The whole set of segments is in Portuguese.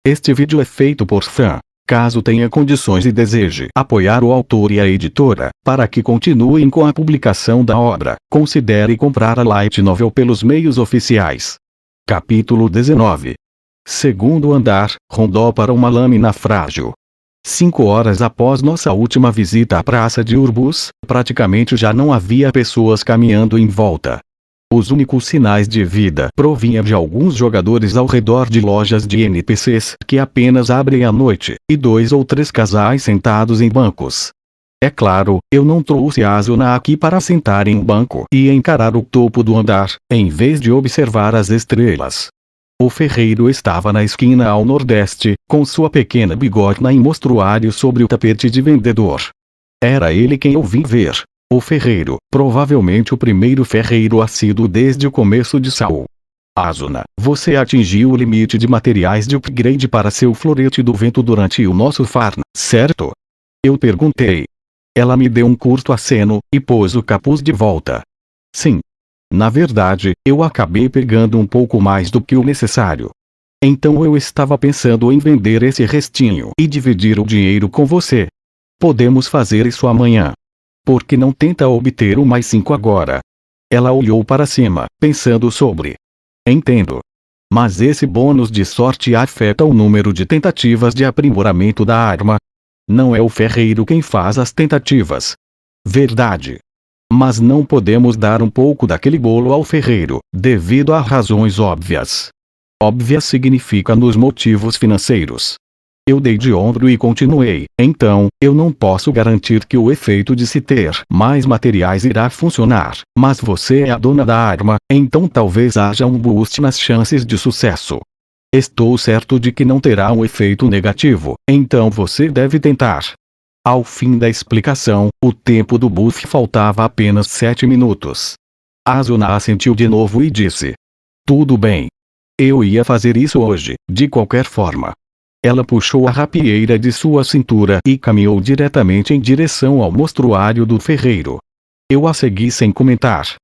Este vídeo é feito por fã. Caso tenha condições e deseje apoiar o autor e a editora, para que continuem com a publicação da obra, considere comprar a light novel pelos meios oficiais. Capítulo 19. Segundo andar, rondó para uma lâmina frágil. 5 horas após nossa última visita à praça de Urbus, praticamente já não havia pessoas caminhando em volta. Os únicos sinais de vida provinham de alguns jogadores ao redor de lojas de NPCs que apenas abrem à noite, e 2 ou 3 casais sentados em bancos. É claro, eu não trouxe a Asuna aqui para sentar em um banco e encarar o topo do andar, em vez de observar as estrelas. O ferreiro estava na esquina ao nordeste, com sua pequena bigorna em mostruário sobre o tapete de vendedor. Era ele quem eu vim ver. O ferreiro, provavelmente o primeiro ferreiro assíduo desde o começo de Saul. Asuna, você atingiu o limite de materiais de upgrade para seu florete do vento durante o nosso farm, certo? Eu perguntei. Ela me deu um curto aceno, e pôs o capuz de volta. Sim. Na verdade, eu acabei pegando um pouco mais do que o necessário. Então eu estava pensando em vender esse restinho e dividir o dinheiro com você. Podemos fazer isso amanhã. Por que não tenta obter o mais 5 agora? Ela olhou para cima, pensando sobre. Entendo. Mas esse bônus de sorte afeta o número de tentativas de aprimoramento da arma. Não é o ferreiro quem faz as tentativas. Verdade. Mas não podemos dar um pouco daquele bolo ao ferreiro, devido a razões óbvias. Óbvias significa nos motivos financeiros. Eu dei de ombro e continuei. Então, eu não posso garantir que o efeito de se ter mais materiais irá funcionar, mas você é a dona da arma, então talvez haja um boost nas chances de sucesso. Estou certo de que não terá um efeito negativo, então você deve tentar. Ao fim da explicação, o tempo do buff faltava apenas 7 minutos. Asuna assentiu de novo e disse. Tudo bem. Eu ia fazer isso hoje, de qualquer forma. Ela puxou a rapieira de sua cintura e caminhou diretamente em direção ao mostruário do ferreiro. Eu a segui sem comentar.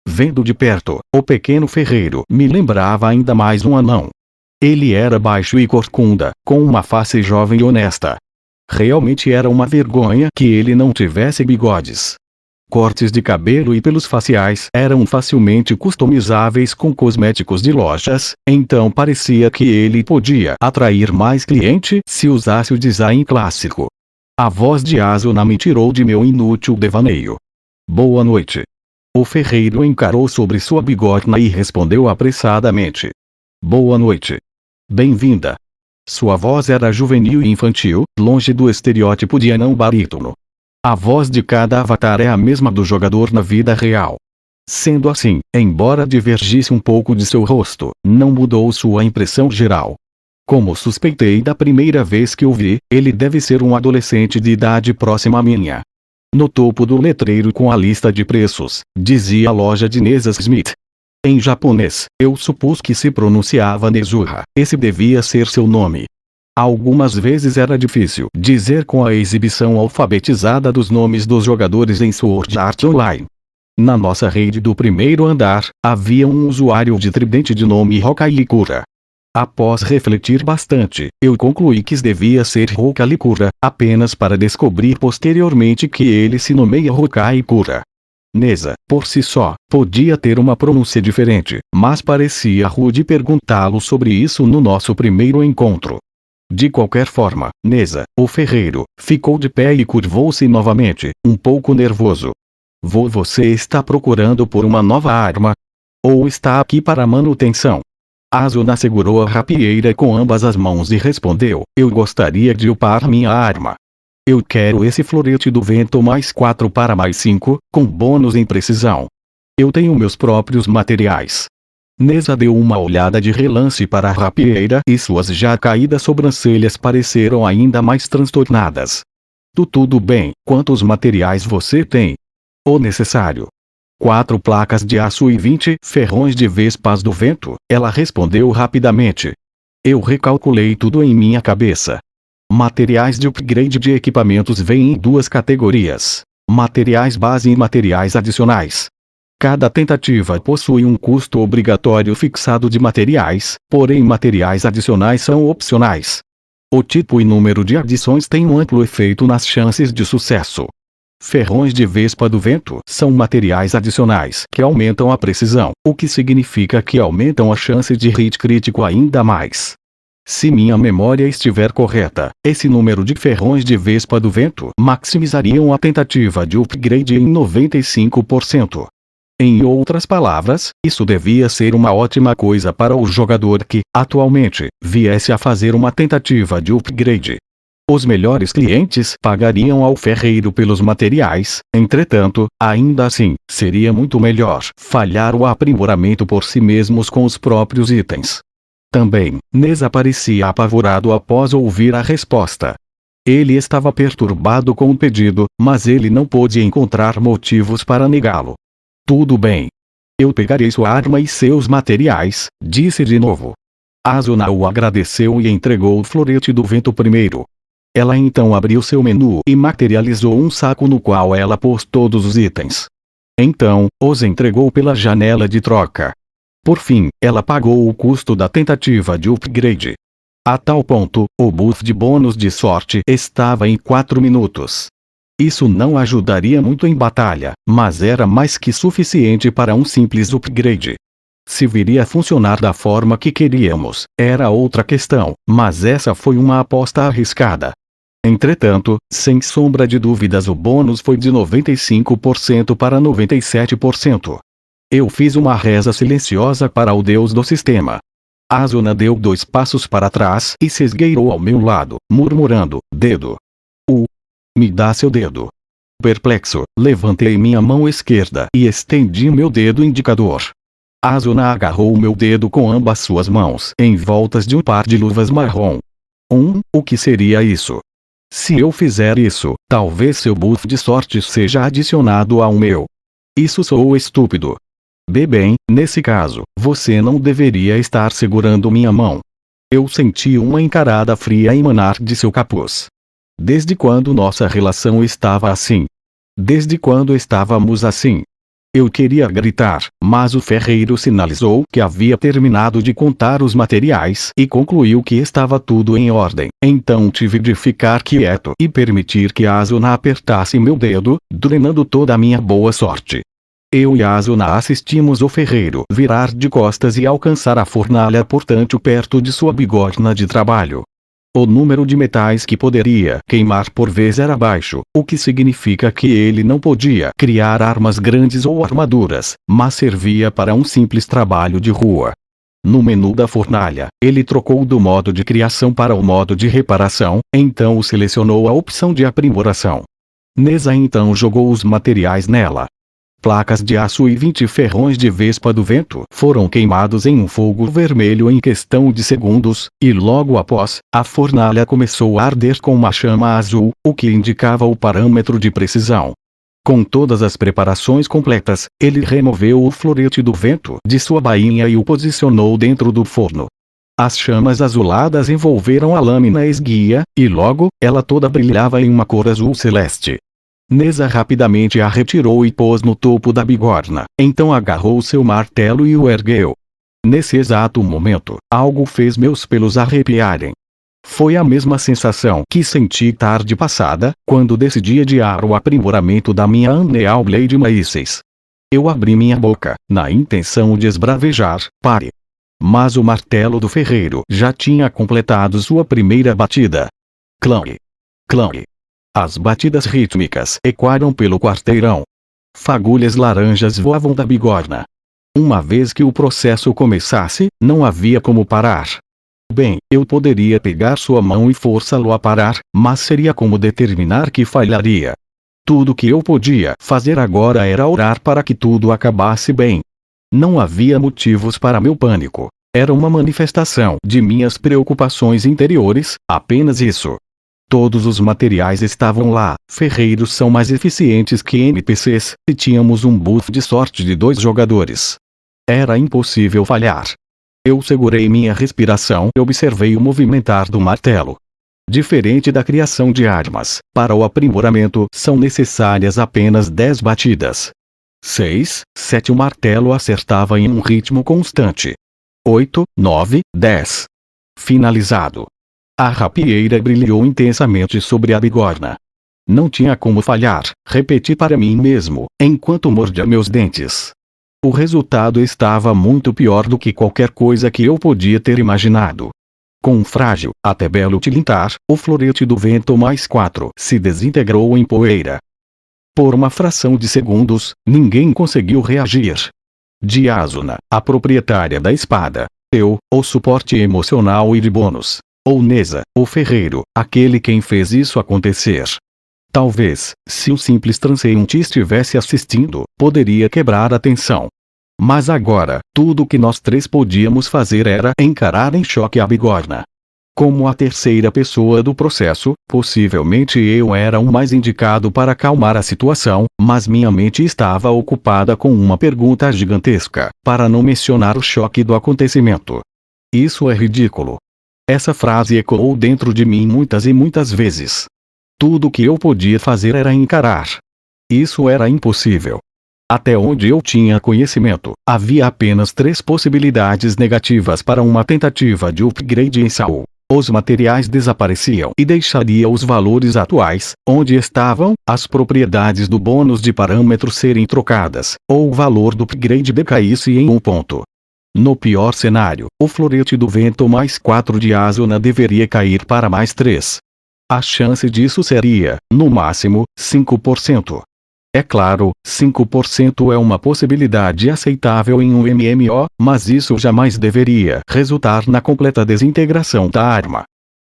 Vendo de perto, o pequeno ferreiro me lembrava ainda mais um anão. Ele era baixo e corcunda, com uma face jovem e honesta. Realmente era uma vergonha que ele não tivesse bigodes. Cortes de cabelo e pelos faciais eram facilmente customizáveis com cosméticos de lojas, então parecia que ele podia atrair mais cliente se usasse o design clássico. A voz de Asuna me tirou de meu inútil devaneio. Boa noite. O ferreiro encarou sobre sua bigorna e respondeu apressadamente. Boa noite. Bem-vinda. Sua voz era juvenil e infantil, longe do estereótipo de anão barítono. A voz de cada avatar é a mesma do jogador na vida real. Sendo assim, embora divergisse um pouco de seu rosto, não mudou sua impressão geral. Como suspeitei da primeira vez que o vi, ele deve ser um adolescente de idade próxima à minha. No topo do letreiro com a lista de preços, dizia a loja de Nesas Smith. Em japonês, eu supus que se pronunciava Nezuha, esse devia ser seu nome. Algumas vezes era difícil dizer com a exibição alfabetizada dos nomes dos jogadores em Sword Art Online. Na nossa rede do primeiro andar, havia um usuário de tridente de nome Hokai-Likura. Após refletir bastante, eu concluí que devia ser Hokai-Likura, apenas para descobrir posteriormente que ele se nomeia Hokai-Kura. Nesa, por si só, podia ter uma pronúncia diferente, mas parecia rude perguntá-lo sobre isso no nosso primeiro encontro. De qualquer forma, Nesa, o ferreiro, ficou de pé e curvou-se novamente, um pouco nervoso. Você está procurando por uma nova arma? Ou está aqui para manutenção? Asuna segurou a rapieira com ambas as mãos e respondeu, eu gostaria de upar minha arma. Eu quero esse florete do vento mais 4 para mais 5, com bônus em precisão. Eu tenho meus próprios materiais. Nesa deu uma olhada de relance para a rapieira e suas já caídas sobrancelhas pareceram ainda mais transtornadas. Tudo bem, quantos materiais você tem? O necessário. 4 placas de aço e 20 ferrões de vespas do vento, ela respondeu rapidamente. Eu recalculei tudo em minha cabeça. Materiais de upgrade de equipamentos vêm em 2 categorias. Materiais base e materiais adicionais. Cada tentativa possui um custo obrigatório fixado de materiais, porém materiais adicionais são opcionais. O tipo e número de adições têm um amplo efeito nas chances de sucesso. Ferrões de vespa do vento são materiais adicionais que aumentam a precisão, o que significa que aumentam a chance de hit crítico ainda mais. Se minha memória estiver correta, esse número de ferrões de vespa do vento maximizariam a tentativa de upgrade em 95%. Em outras palavras, isso devia ser uma ótima coisa para o jogador que, atualmente, viesse a fazer uma tentativa de upgrade. Os melhores clientes pagariam ao ferreiro pelos materiais, entretanto, ainda assim, seria muito melhor falhar o aprimoramento por si mesmos com os próprios itens. Também, Neza parecia apavorado após ouvir a resposta. Ele estava perturbado com o pedido, mas ele não pôde encontrar motivos para negá-lo. Tudo bem. Eu pegarei sua arma e seus materiais, disse de novo. Asuna o agradeceu e entregou o florete do vento primeiro. Ela então abriu seu menu e materializou um saco no qual ela pôs todos os itens. Então, os entregou pela janela de troca. Por fim, ela pagou o custo da tentativa de upgrade. A tal ponto, o buff de bônus de sorte estava em 4 minutos. Isso não ajudaria muito em batalha, mas era mais que suficiente para um simples upgrade. Se viria a funcionar da forma que queríamos, era outra questão, mas essa foi uma aposta arriscada. Entretanto, sem sombra de dúvidas o bônus foi de 95% para 97%. Eu fiz uma reza silenciosa para o deus do sistema. Asuna deu 2 passos para trás e se esgueirou ao meu lado, murmurando, dedo. Me dá seu dedo. Perplexo, levantei minha mão esquerda e estendi meu dedo indicador. Asuna agarrou o meu dedo com ambas suas mãos em voltas de um par de luvas marrom. O que seria isso? Se eu fizer isso, talvez seu buff de sorte seja adicionado ao meu. Isso soou estúpido. Bem, nesse caso, você não deveria estar segurando minha mão. Eu senti uma encarada fria emanar de seu capuz. Desde quando nossa relação estava assim? Desde quando estávamos assim? Eu queria gritar, mas o ferreiro sinalizou que havia terminado de contar os materiais e concluiu que estava tudo em ordem. Então tive de ficar quieto e permitir que Asuna apertasse meu dedo, drenando toda a minha boa sorte. Eu e Asuna assistimos o ferreiro virar de costas e alcançar a fornalha portanto perto de sua bigorna de trabalho. O número de metais que poderia queimar por vez era baixo, o que significa que ele não podia criar armas grandes ou armaduras, mas servia para um simples trabalho de rua. No menu da fornalha, ele trocou do modo de criação para o modo de reparação, então selecionou a opção de aprimoração. Neza então jogou os materiais nela. Placas de aço e 20 ferrões de vespa do vento foram queimados em um fogo vermelho em questão de segundos, e logo após, a fornalha começou a arder com uma chama azul, o que indicava o parâmetro de precisão. Com todas as preparações completas, ele removeu o florete do vento de sua bainha e o posicionou dentro do forno. As chamas azuladas envolveram a lâmina esguia, e logo, ela toda brilhava em uma cor azul celeste. Neza rapidamente a retirou e pôs no topo da bigorna, então agarrou seu martelo e o ergueu. Nesse exato momento, algo fez meus pelos arrepiarem. Foi a mesma sensação que senti tarde passada, quando decidi adiar o aprimoramento da minha Unreal Blade Maces. Eu abri minha boca, na intenção de esbravejar, pare. Mas o martelo do ferreiro já tinha completado sua primeira batida. Clang! Clang! As batidas rítmicas ecoaram pelo quarteirão. Fagulhas laranjas voavam da bigorna. Uma vez que o processo começasse, não havia como parar. Bem, eu poderia pegar sua mão e forçá-lo a parar, mas seria como determinar que falharia. Tudo que eu podia fazer agora era orar para que tudo acabasse bem. Não havia motivos para meu pânico. Era uma manifestação de minhas preocupações interiores, apenas isso. Todos os materiais estavam lá. Ferreiros são mais eficientes que NPCs, e tínhamos um buff de sorte de 2 jogadores. Era impossível falhar. Eu segurei minha respiração e observei o movimentar do martelo. Diferente da criação de armas, para o aprimoramento são necessárias apenas 10 batidas. 6, 7. O martelo acertava em um ritmo constante. 8, 9, 10. Finalizado. A rapieira brilhou intensamente sobre a bigorna. Não tinha como falhar, repeti para mim mesmo, enquanto mordia meus dentes. O resultado estava muito pior do que qualquer coisa que eu podia ter imaginado. Com um frágil, até belo tilintar, o florete do vento mais 4 se desintegrou em poeira. Por uma fração de segundos, ninguém conseguiu reagir. Diazuna, a proprietária da espada. Eu, o suporte emocional e de bônus. Ou Neza, o ferreiro, aquele quem fez isso acontecer. Talvez, se um simples transeunte estivesse assistindo, poderia quebrar a tensão. Mas agora, tudo o que nós três podíamos fazer era encarar em choque a bigorna. Como a terceira pessoa do processo, possivelmente eu era o mais indicado para acalmar a situação, mas minha mente estava ocupada com uma pergunta gigantesca, para não mencionar o choque do acontecimento. Isso é ridículo. Essa frase ecoou dentro de mim muitas e muitas vezes. Tudo o que eu podia fazer era encarar. Isso era impossível. Até onde eu tinha conhecimento, havia apenas 3 possibilidades negativas para uma tentativa de upgrade em Saul. Os materiais desapareciam e deixaria os valores atuais, onde estavam, as propriedades do bônus de parâmetro serem trocadas, ou o valor do upgrade decaísse em 1 ponto. No pior cenário, o florete do vento mais 4 de Azuna deveria cair para mais 3. A chance disso seria, no máximo, 5%. É claro, 5% é uma possibilidade aceitável em um MMO, mas isso jamais deveria resultar na completa desintegração da arma.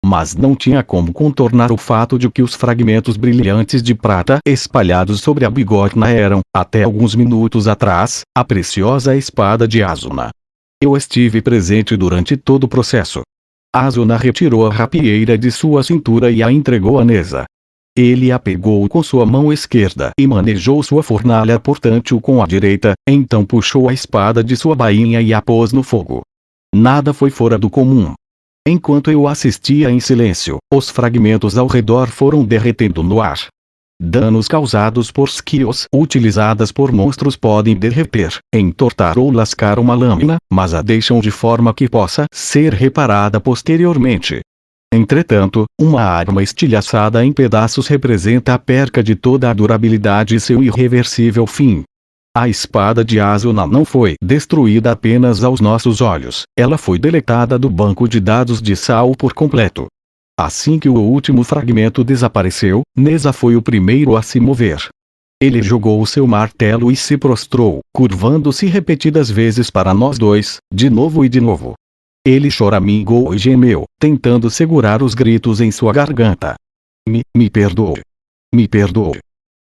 Mas não tinha como contornar o fato de que os fragmentos brilhantes de prata espalhados sobre a bigorna eram, até alguns minutos atrás, a preciosa espada de Azuna. Eu estive presente durante todo o processo. Azuna retirou a rapieira de sua cintura e a entregou a Neza. Ele a pegou com sua mão esquerda e manejou sua fornalha portátil com a direita, então puxou a espada de sua bainha e a pôs no fogo. Nada foi fora do comum. Enquanto eu assistia em silêncio, os fragmentos ao redor foram derretendo no ar. Danos causados por skills utilizadas por monstros podem derreter, entortar ou lascar uma lâmina, mas a deixam de forma que possa ser reparada posteriormente. Entretanto, uma arma estilhaçada em pedaços representa a perca de toda a durabilidade e seu irreversível fim. A espada de Azuna não foi destruída apenas aos nossos olhos, ela foi deletada do banco de dados de Saul por completo. Assim que o último fragmento desapareceu, Neza foi o primeiro a se mover. Ele jogou o seu martelo e se prostrou, curvando-se repetidas vezes para nós dois, de novo e de novo. Ele choramingou e gemeu, tentando segurar os gritos em sua garganta. Me perdoe. Me perdoe.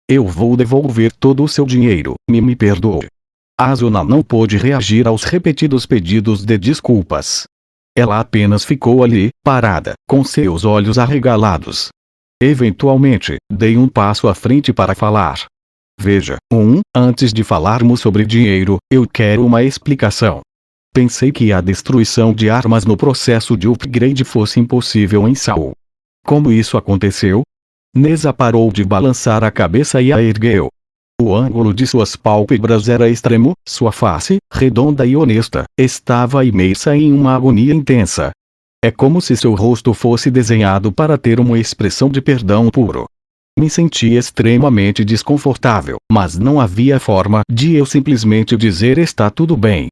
Eu vou devolver todo o seu dinheiro, me perdoe. Azuna não pôde reagir aos repetidos pedidos de desculpas. Ela apenas ficou ali, parada, com seus olhos arregalados. Eventualmente, dei um passo à frente para falar. Veja, antes de falarmos sobre dinheiro, eu quero uma explicação. Pensei que a destruição de armas no processo de upgrade fosse impossível em Saul. Como isso aconteceu? Neza parou de balançar a cabeça e a ergueu. O ângulo de suas pálpebras era extremo, sua face, redonda e honesta, estava imersa em uma agonia intensa. É como se seu rosto fosse desenhado para ter uma expressão de perdão puro. Me senti extremamente desconfortável, mas não havia forma de eu simplesmente dizer está tudo bem.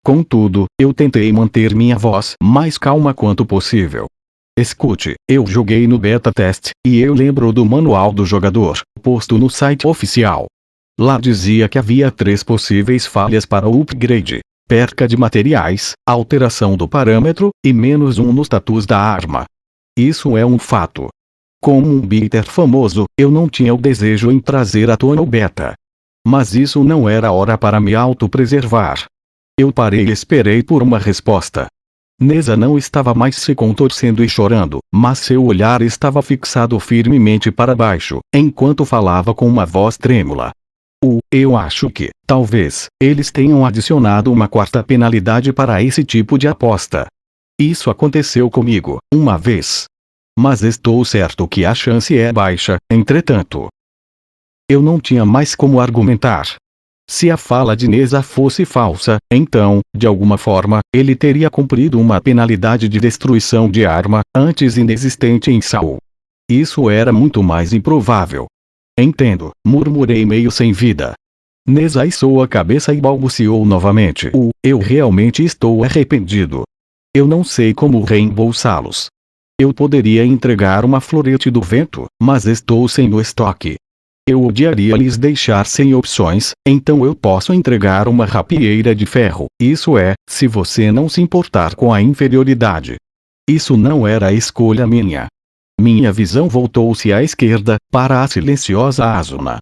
Contudo, eu tentei manter minha voz mais calma quanto possível. Escute, eu joguei no beta test, e eu lembro do manual do jogador, posto no site oficial. Lá dizia que havia 3 possíveis falhas para o upgrade: perca de materiais, alteração do parâmetro, e -1 no status da arma. Isso é um fato. Como um bitter famoso, eu não tinha o desejo em trazer à tona o beta. Mas isso não era hora para me autopreservar. Eu parei e esperei por uma resposta. Neza não estava mais se contorcendo e chorando, mas seu olhar estava fixado firmemente para baixo, enquanto falava com uma voz trêmula. Eu acho que, talvez, eles tenham adicionado uma 4ª penalidade para esse tipo de aposta. Isso aconteceu comigo, uma vez. Mas estou certo que a chance é baixa, entretanto. Eu não tinha mais como argumentar. Se a fala de Neza fosse falsa, então, de alguma forma, ele teria cumprido uma penalidade de destruição de arma, antes inexistente em Saul. Isso era muito mais improvável. Entendo, murmurei meio sem vida. Neza içou a cabeça e balbuciou novamente. Eu realmente estou arrependido. Eu não sei como reembolsá-los. Eu poderia entregar uma florete do vento, mas estou sem no estoque. Eu odiaria lhes deixar sem opções, então eu posso entregar uma rapieira de ferro, isso é, se você não se importar com a inferioridade. Isso não era escolha minha. Minha visão voltou-se à esquerda, para a silenciosa Asuna.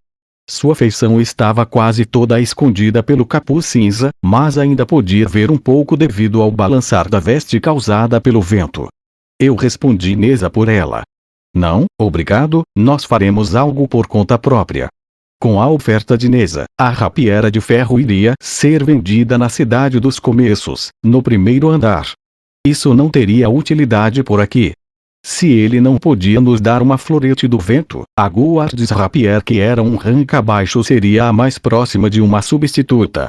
Sua feição estava quase toda escondida pelo capuz cinza, mas ainda podia ver um pouco devido ao balançar da veste causada pelo vento. Eu respondi Neza por ela. Não, obrigado, nós faremos algo por conta própria. Com a oferta de Neza, a rapieira de ferro iria ser vendida na cidade dos começos, no primeiro andar. Isso não teria utilidade por aqui. Se ele não podia nos dar uma florete do vento, a Guards Rapier, que era um rank abaixo, seria a mais próxima de uma substituta.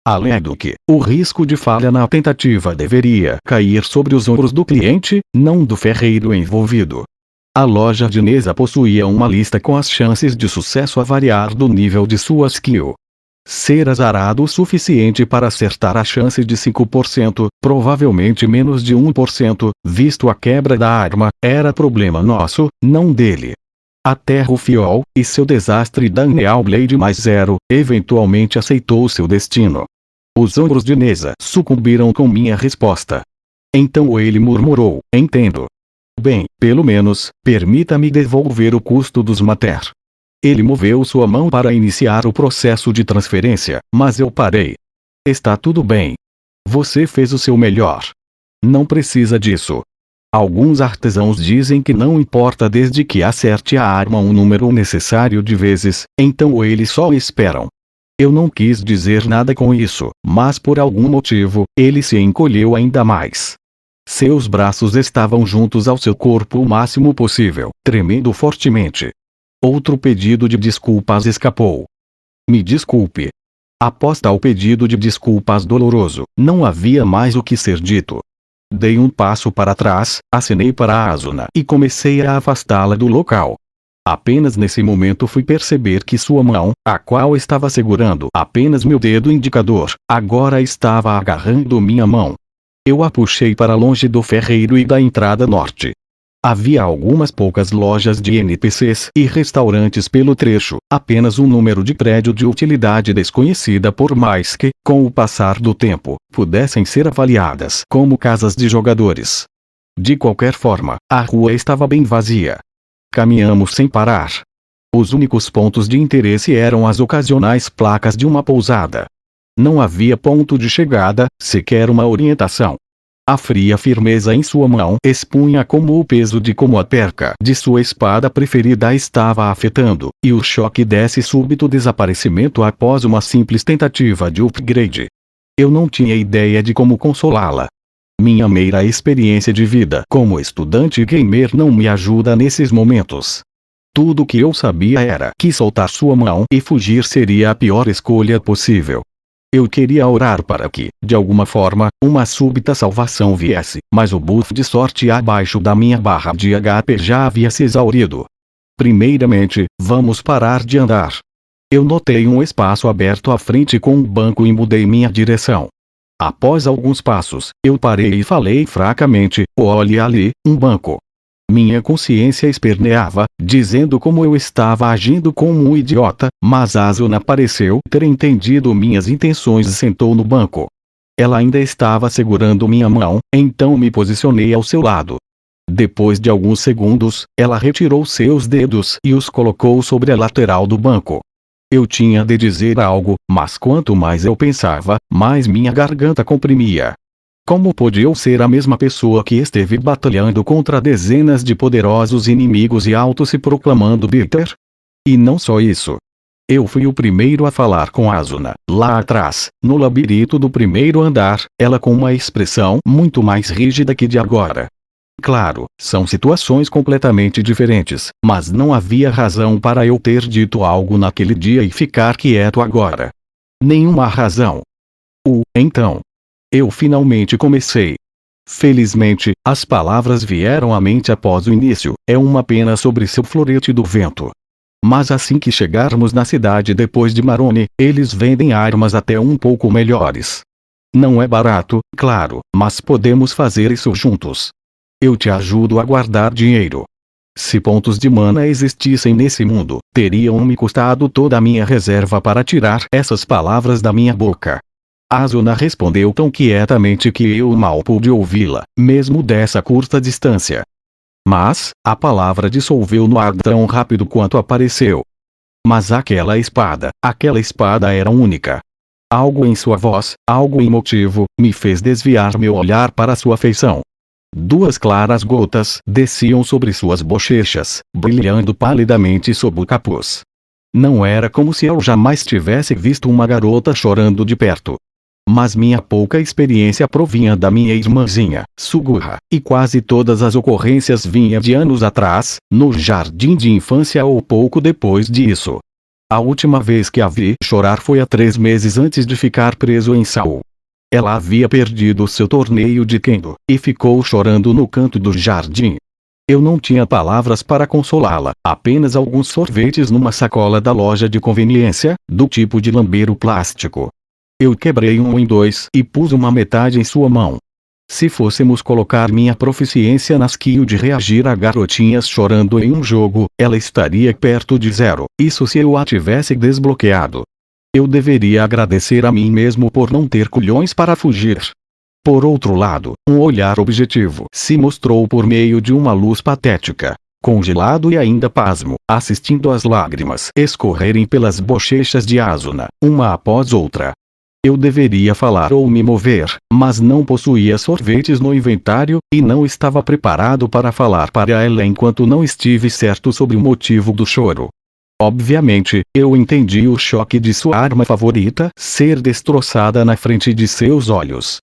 Além do que, o risco de falha na tentativa deveria cair sobre os ombros do cliente, não do ferreiro envolvido. A loja de Neza possuía uma lista com as chances de sucesso a variar do nível de sua skill. Ser azarado o suficiente para acertar a chance de 5%, provavelmente menos de 1%, visto a quebra da arma, era problema nosso, não dele. Até Rufiol, e seu desastre da Neal Blade +0, eventualmente aceitou seu destino. Os ombros de Neza sucumbiram com minha resposta. Então ele murmurou, entendo. Bem, pelo menos, permita-me devolver o custo dos mater. Ele moveu sua mão para iniciar o processo de transferência, mas eu parei. Está tudo bem. Você fez o seu melhor. Não precisa disso. Alguns artesãos dizem que não importa desde que acerte a arma um número necessário de vezes, então eles só esperam. Eu não quis dizer nada com isso, mas por algum motivo, ele se encolheu ainda mais. Seus braços estavam juntos ao seu corpo o máximo possível, tremendo fortemente. Outro pedido de desculpas escapou. Me desculpe. Após tal pedido de desculpas doloroso, não havia mais o que ser dito. Dei um passo para trás, acenei para a Asuna e comecei a afastá-la do local. Apenas nesse momento fui perceber que sua mão, a qual estava segurando apenas meu dedo indicador, agora estava agarrando minha mão. Eu a puxei para longe do ferreiro e da entrada norte. Havia algumas poucas lojas de NPCs e restaurantes pelo trecho, apenas um número de prédio de utilidade desconhecida por mais que, com o passar do tempo, pudessem ser avaliadas como casas de jogadores. De qualquer forma, a rua estava bem vazia. Caminhamos sem parar. Os únicos pontos de interesse eram as ocasionais placas de uma pousada. Não havia ponto de chegada, sequer uma orientação. A fria firmeza em sua mão expunha como o peso de como a perca de sua espada preferida a estava afetando, e o choque desse súbito desaparecimento após uma simples tentativa de upgrade. Eu não tinha ideia de como consolá-la. Minha meira experiência de vida como estudante gamer não me ajuda nesses momentos. Tudo o que eu sabia era que soltar sua mão e fugir seria a pior escolha possível. Eu queria orar para que, de alguma forma, uma súbita salvação viesse, mas o buff de sorte abaixo da minha barra de HP já havia se exaurido. Primeiramente, vamos parar de andar. Eu notei um espaço aberto à frente com um banco e mudei minha direção. Após alguns passos, eu parei e falei fracamente, olhe ali, um banco. Minha consciência esperneava, dizendo como eu estava agindo como um idiota, mas Asuna pareceu ter entendido minhas intenções e sentou no banco. Ela ainda estava segurando minha mão, então me posicionei ao seu lado. Depois de alguns segundos, ela retirou seus dedos e os colocou sobre a lateral do banco. Eu tinha de dizer algo, mas quanto mais eu pensava, mais minha garganta comprimia. Como pôde eu ser a mesma pessoa que esteve batalhando contra dezenas de poderosos inimigos e se proclamando bitter? E não só isso. Eu fui o primeiro a falar com Asuna, lá atrás, no labirinto do primeiro andar, ela com uma expressão muito mais rígida que de agora. Claro, são situações completamente diferentes, mas não havia razão para eu ter dito algo naquele dia e ficar quieto agora. Nenhuma razão. Então. Eu finalmente comecei. Felizmente, as palavras vieram à mente após o início. É uma pena sobre seu florete do vento. Mas assim que chegarmos na cidade depois de Maroni, eles vendem armas até um pouco melhores. Não é barato, claro, mas podemos fazer isso juntos. Eu te ajudo a guardar dinheiro. Se pontos de mana existissem nesse mundo, teriam me custado toda a minha reserva para tirar essas palavras da minha boca. Asuna respondeu tão quietamente que eu mal pude ouvi-la, mesmo dessa curta distância. Mas, a palavra dissolveu no ar tão rápido quanto apareceu. Mas aquela espada era única. Algo em sua voz, algo emotivo, me fez desviar meu olhar para sua feição. Duas claras gotas desciam sobre suas bochechas, brilhando palidamente sob o capuz. Não era como se eu jamais tivesse visto uma garota chorando de perto. Mas minha pouca experiência provinha da minha irmãzinha, Sugura, e quase todas as ocorrências vinham de anos atrás, no jardim de infância ou pouco depois disso. A última vez que a vi chorar foi há 3 meses antes de ficar preso em Seul. Ela havia perdido seu torneio de Kendo, e ficou chorando no canto do jardim. Eu não tinha palavras para consolá-la, apenas alguns sorvetes numa sacola da loja de conveniência, do tipo de lamber o plástico. Eu quebrei um em 2 e pus uma metade em sua mão. Se fôssemos colocar minha proficiência na skill de reagir a garotinhas chorando em um jogo, ela estaria perto de 0, isso se eu a tivesse desbloqueado. Eu deveria agradecer a mim mesmo por não ter culhões para fugir. Por outro lado, um olhar objetivo se mostrou por meio de uma luz patética. Congelado e ainda pasmo, assistindo as lágrimas escorrerem pelas bochechas de Asuna, uma após outra. Eu deveria falar ou me mover, mas não possuía sorvetes no inventário, e não estava preparado para falar para ela enquanto não estive certo sobre o motivo do choro. Obviamente, eu entendi o choque de sua arma favorita ser destroçada na frente de seus olhos.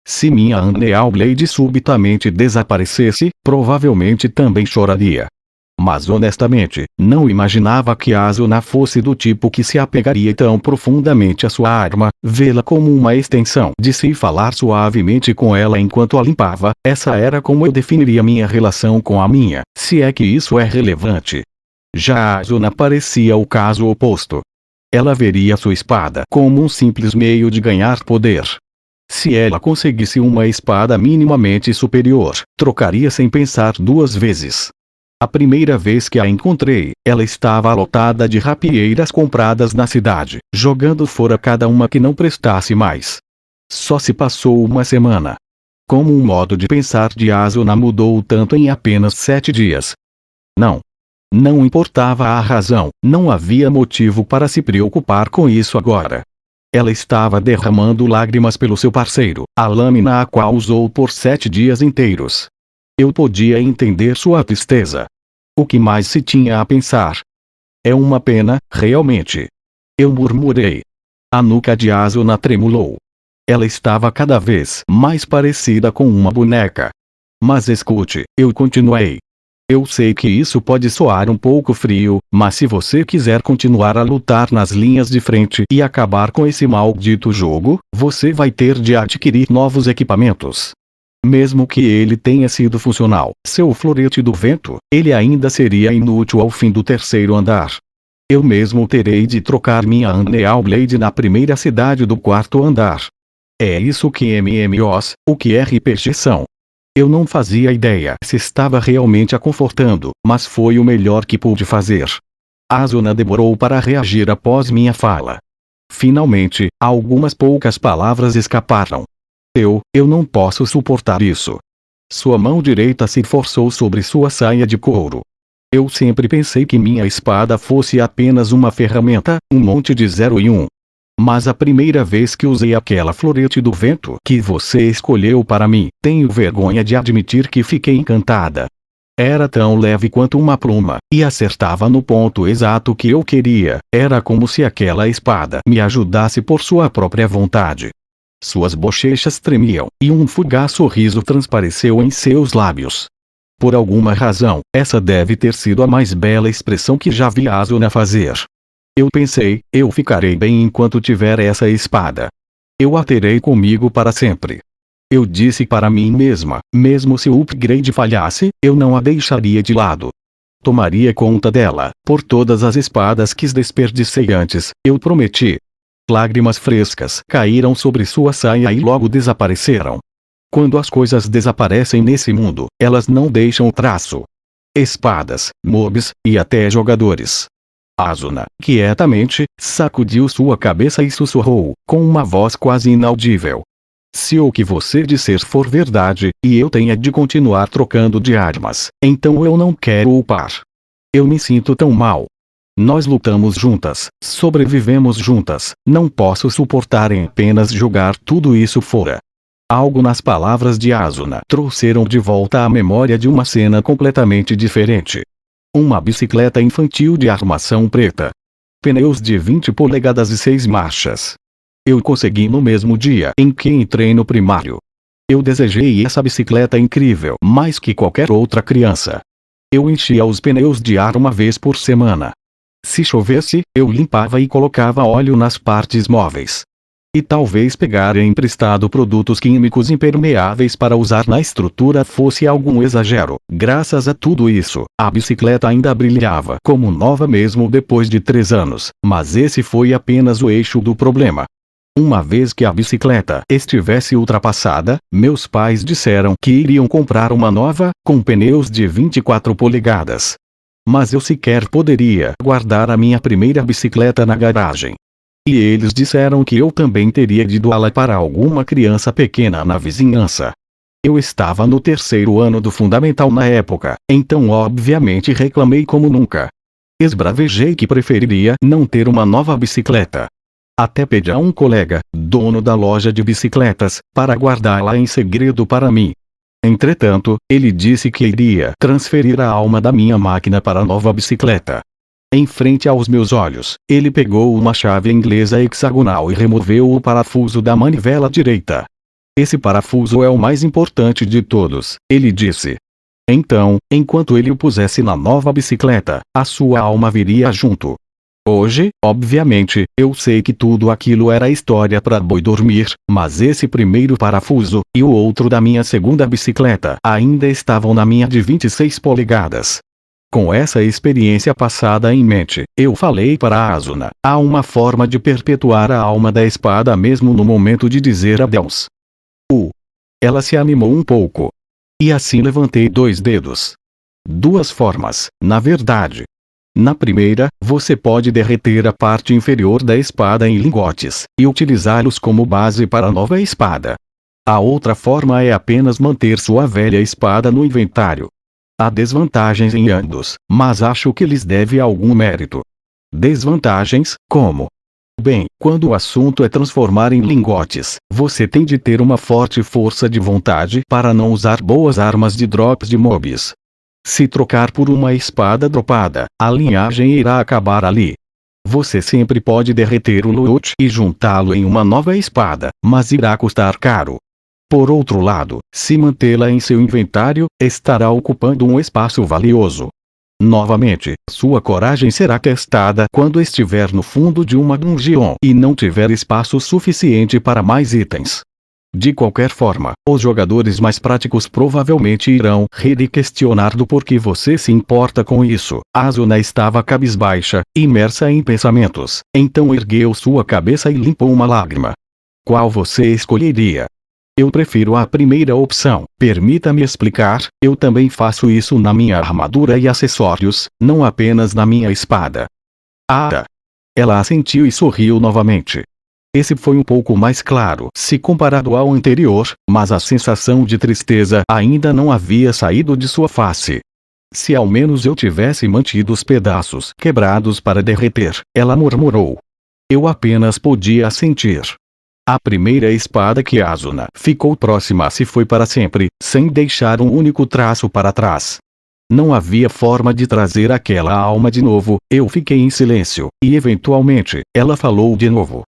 Se minha Unreal Blade subitamente desaparecesse, provavelmente também choraria. Mas honestamente, não imaginava que Asuna fosse do tipo que se apegaria tão profundamente à sua arma, vê-la como uma extensão de si e falar suavemente com ela enquanto a limpava. Essa era como eu definiria minha relação com a minha, se é que isso é relevante. Já Asuna parecia o caso oposto. Ela veria sua espada como um simples meio de ganhar poder. Se ela conseguisse uma espada minimamente superior, trocaria sem pensar 2 vezes. A primeira vez que a encontrei, ela estava lotada de rapieiras compradas na cidade, jogando fora cada uma que não prestasse mais. Só se passou uma semana. Como um modo de pensar de Asuna mudou tanto em apenas 7 dias. Não importava a razão, não havia motivo para se preocupar com isso agora. Ela estava derramando lágrimas pelo seu parceiro, a lâmina a qual usou por 7 dias inteiros. Eu podia entender sua tristeza. O que mais se tinha a pensar? É uma pena, realmente. Eu murmurei. A nuca de Asuna tremulou. Ela estava cada vez mais parecida com uma boneca. Mas escute, eu continuei. Eu sei que isso pode soar um pouco frio, mas se você quiser continuar a lutar nas linhas de frente e acabar com esse maldito jogo, você vai ter de adquirir novos equipamentos. Mesmo que ele tenha sido funcional, seu florete do vento, ele ainda seria inútil ao fim do 3º andar. Eu mesmo terei de trocar minha Unreal Blade na primeira cidade do 4º andar. É isso que MMOs, o que RPG são. Eu não fazia ideia se estava realmente a confortando, mas foi o melhor que pude fazer. Asuna demorou para reagir após minha fala. Finalmente, algumas poucas palavras escaparam. Eu não posso suportar isso. Sua mão direita se forçou sobre sua saia de couro. Eu sempre pensei que minha espada fosse apenas uma ferramenta, um monte de 0 e 1. Mas a primeira vez que usei aquela florete do vento que você escolheu para mim, tenho vergonha de admitir que fiquei encantada. Era tão leve quanto uma pluma, e acertava no ponto exato que eu queria. Era como se aquela espada me ajudasse por sua própria vontade. Suas bochechas tremiam, e um fugaz sorriso transpareceu em seus lábios. Por alguma razão, essa deve ter sido a mais bela expressão que já vi Asuna fazer. Eu pensei, eu ficarei bem enquanto tiver essa espada. Eu a terei comigo para sempre. Eu disse para mim mesma, mesmo se o upgrade falhasse, eu não a deixaria de lado. Tomaria conta dela, por todas as espadas que desperdicei antes, eu prometi. Lágrimas frescas caíram sobre sua saia e logo desapareceram. Quando as coisas desaparecem nesse mundo, elas não deixam traço. Espadas, mobs, e até jogadores. Asuna, quietamente, sacudiu sua cabeça e sussurrou, com uma voz quase inaudível. Se o que você disser for verdade, e eu tenha de continuar trocando de armas, então eu não quero upar. Eu me sinto tão mal. Nós lutamos juntas, sobrevivemos juntas, não posso suportar em apenas jogar tudo isso fora. Algo nas palavras de Asuna trouxeram de volta a memória de uma cena completamente diferente. Uma bicicleta infantil de armação preta. Pneus de 20 polegadas e 6 marchas. Eu consegui no mesmo dia em que entrei no primário. Eu desejei essa bicicleta incrível mais que qualquer outra criança. Eu enchia os pneus de ar uma vez por semana. Se chovesse, eu limpava e colocava óleo nas partes móveis. E talvez pegar emprestado produtos químicos impermeáveis para usar na estrutura fosse algum exagero. Graças a tudo isso, a bicicleta ainda brilhava como nova mesmo depois de 3 anos, mas esse foi apenas o eixo do problema. Uma vez que a bicicleta estivesse ultrapassada, meus pais disseram que iriam comprar uma nova, com pneus de 24 polegadas. Mas eu sequer poderia guardar a minha primeira bicicleta na garagem. E eles disseram que eu também teria de doá-la para alguma criança pequena na vizinhança. Eu estava no 3º ano do fundamental na época, então obviamente reclamei como nunca. Esbravejei que preferiria não ter uma nova bicicleta. Até pedi a um colega, dono da loja de bicicletas, para guardá-la em segredo para mim. Entretanto, ele disse que iria transferir a alma da minha máquina para a nova bicicleta. Em frente aos meus olhos, ele pegou uma chave inglesa hexagonal e removeu o parafuso da manivela direita. Esse parafuso é o mais importante de todos, ele disse. Então, enquanto ele o pusesse na nova bicicleta, a sua alma viria junto. Hoje, obviamente, eu sei que tudo aquilo era história para boi dormir, mas esse primeiro parafuso, e o outro da minha segunda bicicleta, ainda estavam na minha de 26 polegadas. Com essa experiência passada em mente, eu falei para Asuna, há uma forma de perpetuar a alma da espada mesmo no momento de dizer adeus. Ela se animou um pouco. E assim levantei 2 dedos. 2 formas, na verdade. Na primeira, você pode derreter a parte inferior da espada em lingotes, e utilizá-los como base para a nova espada. A outra forma é apenas manter sua velha espada no inventário. Há desvantagens em ambos, mas acho que lhes deve algum mérito. Desvantagens, como? Bem, quando o assunto é transformar em lingotes, você tem de ter uma forte força de vontade para não usar boas armas de drops de mobs. Se trocar por uma espada dropada, a linhagem irá acabar ali. Você sempre pode derreter o loot e juntá-lo em uma nova espada, mas irá custar caro. Por outro lado, se mantê-la em seu inventário, estará ocupando um espaço valioso. Novamente, sua coragem será testada quando estiver no fundo de uma dungeon e não tiver espaço suficiente para mais itens. De qualquer forma, os jogadores mais práticos provavelmente irão rir e questionar do porquê você se importa com isso. Asuna estava cabisbaixa, imersa em pensamentos, então ergueu sua cabeça e limpou uma lágrima. Qual você escolheria? Eu prefiro a primeira opção. Permita-me explicar, eu também faço isso na minha armadura e acessórios, não apenas na minha espada. Ela assentiu e sorriu novamente. Esse foi um pouco mais claro se comparado ao anterior, mas a sensação de tristeza ainda não havia saído de sua face. Se ao menos eu tivesse mantido os pedaços quebrados para derreter, ela murmurou. Eu apenas podia assentir. A primeira espada que Asuna ficou próxima se foi para sempre, sem deixar um único traço para trás. Não havia forma de trazer aquela alma de novo. Eu fiquei em silêncio, e eventualmente, ela falou de novo.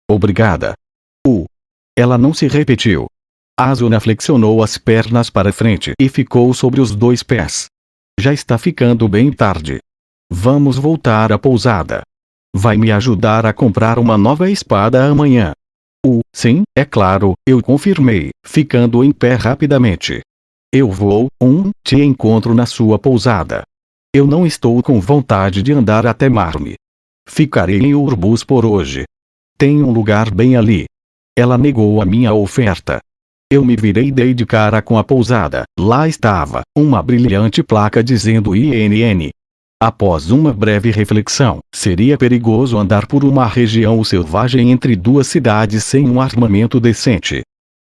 Obrigada. Ela não se repetiu. Asuna flexionou as pernas para frente e ficou sobre os 2 pés. Já está ficando bem tarde. Vamos voltar à pousada. Vai me ajudar a comprar uma nova espada amanhã? Sim, é claro, eu confirmei, ficando em pé rapidamente. Eu vou, te encontro na sua pousada. Eu não estou com vontade de andar até Marne. Ficarei em Urbus por hoje. Tem um lugar bem ali. Ela negou a minha oferta. Eu me virei e dei de cara com a pousada. Lá estava, uma brilhante placa dizendo INN. Após uma breve reflexão, seria perigoso andar por uma região selvagem entre duas cidades sem um armamento decente.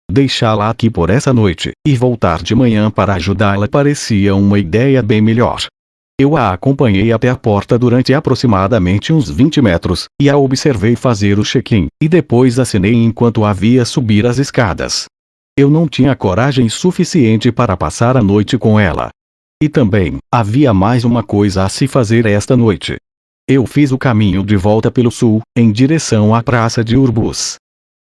Deixá-la aqui por essa noite, e voltar de manhã para ajudá-la parecia uma ideia bem melhor. Eu a acompanhei até a porta durante aproximadamente uns 20 metros, e a observei fazer o check-in, e depois acenei enquanto a via subir as escadas. Eu não tinha coragem suficiente para passar a noite com ela. E também, havia mais uma coisa a se fazer esta noite. Eu fiz o caminho de volta pelo sul, em direção à praça de Urbus.